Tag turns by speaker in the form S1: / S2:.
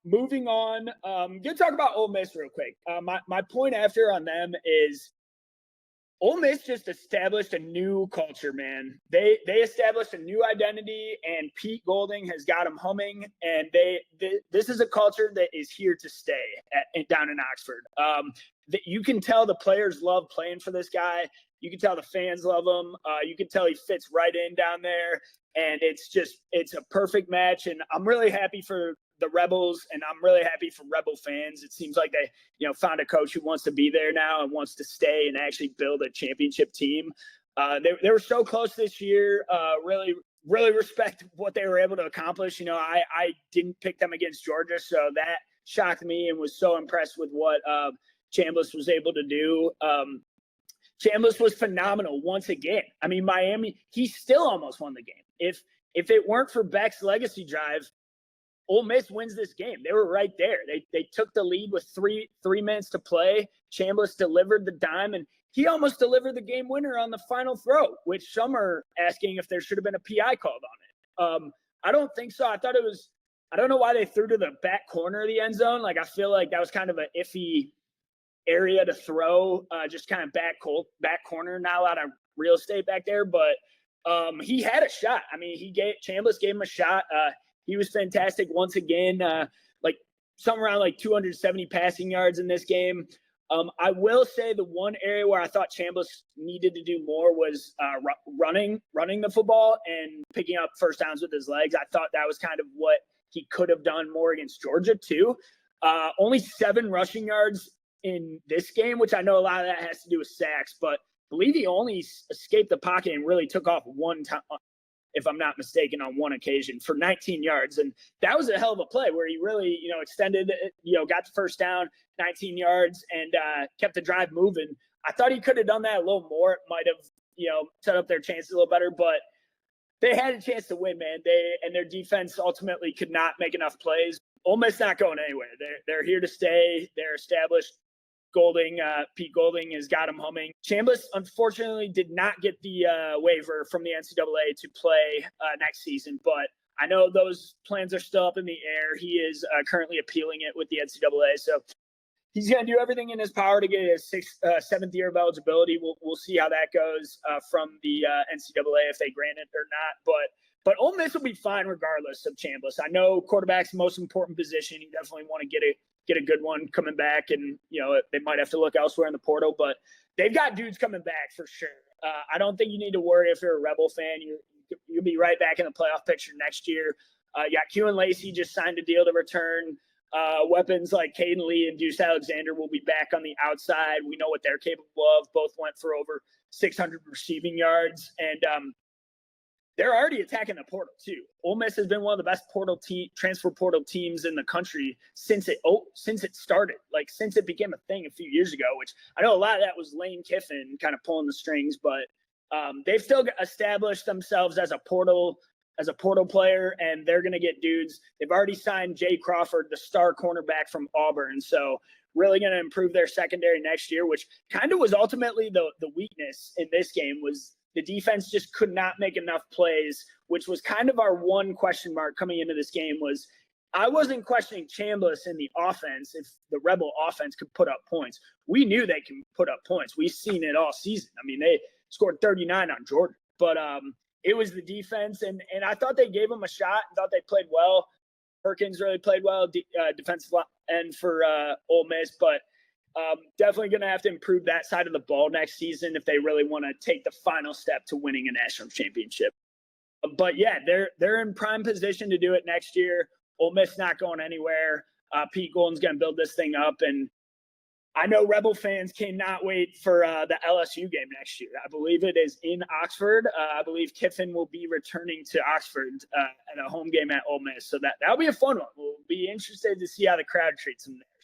S1: moving on, gonna talk about Ole Miss real quick. My point after on them is Ole Miss just established a new culture, man. They established a new identity, and Pete Golding has got them humming. And this is a culture that is here to stay down in Oxford. You can tell the players love playing for this guy. You can tell the fans love him. You can tell he fits right in down there, and it's a perfect match. And I'm really happy for the Rebels, and I'm really happy for Rebel fans. It seems like they, found a coach who wants to be there now and wants to stay and actually build a championship team. They were so close this year. Really, really respect what they were able to accomplish. I didn't pick them against Georgia, so that shocked me, and was so impressed with what Chambliss was able to do. Chambliss was phenomenal once again. I mean, Miami, he still almost won the game. If it weren't for Beck's legacy drive, Ole Miss wins this game. They were right there. They took the lead with three minutes to play. Chambliss delivered the dime, and he almost delivered the game winner on the final throw, which some are asking if there should have been a PI called on it. I don't think so. I don't know why they threw to the back corner of the end zone. Like, I feel like that was kind of an iffy area to throw, just kind of back corner, not a lot of real estate back there, but he had a shot. I mean, Chambliss gave him a shot. He was fantastic once again, like somewhere around like 270 passing yards in this game. I will say the one area where I thought Chambliss needed to do more was running the football and picking up first downs with his legs. I thought that was kind of what he could have done more against Georgia too. Only 7 rushing yards in this game, which I know a lot of that has to do with sacks, but I believe he only escaped the pocket and really took off one time, if I'm not mistaken, on one occasion for 19 yards. And that was a hell of a play where he really, extended, got the first down, 19 yards, and kept the drive moving. I thought he could have done that a little more. It might have, set up their chances a little better, but they had a chance to win, man. Their defense ultimately could not make enough plays. Ole Miss not going anywhere. They're here to stay. They're established. Pete Golding has got him humming. Chambliss, unfortunately, did not get the waiver from the NCAA to play next season, but I know those plans are still up in the air. He is currently appealing it with the NCAA, so he's going to do everything in his power to get his seventh year of eligibility. We'll see how that goes from the NCAA, if they grant it or not, but Ole Miss will be fine regardless of Chambliss. I know quarterback's the most important position. You definitely want to get a good one coming back, and they might have to look elsewhere in the portal, but they've got dudes coming back for sure. I don't think you need to worry if you're a Rebel fan. You'll be right back in the playoff picture next year. You got Q and Lacey just signed a deal to return. Weapons like Caden Lee and Deuce Alexander will be back on the outside. We know what they're capable of. Both went for over 600 receiving yards, and they're already attacking the portal too. Ole Miss has been one of the best transfer portal teams in the country since it started, like since it became a thing a few years ago, which I know a lot of that was Lane Kiffin kind of pulling the strings, but they've still established themselves as a portal player, and they're going to get dudes. They've already signed Jay Crawford, the star cornerback from Auburn. So really going to improve their secondary next year, which kind of was ultimately the weakness in this game. Was the defense just could not make enough plays, which was kind of our one question mark coming into this game. Was I wasn't questioning Chambliss in the offense if the Rebel offense could put up points. We knew they can put up points. We've seen it all season. I mean, they scored 39 on Georgia, but it was the defense, and I thought they gave them a shot. I thought they played well. Perkins really played well, defensive end for Ole Miss, but definitely going to have to improve that side of the ball next season if they really want to take the final step to winning a national championship. But yeah, they're in prime position to do it next year. Ole Miss not going anywhere. Pete Golding's going to build this thing up, and I know Rebel fans cannot wait for the LSU game next year. I believe it is in Oxford. I believe Kiffin will be returning to Oxford at a home game at Ole Miss, so that'll be a fun one. We'll be interested to see how the crowd treats him there.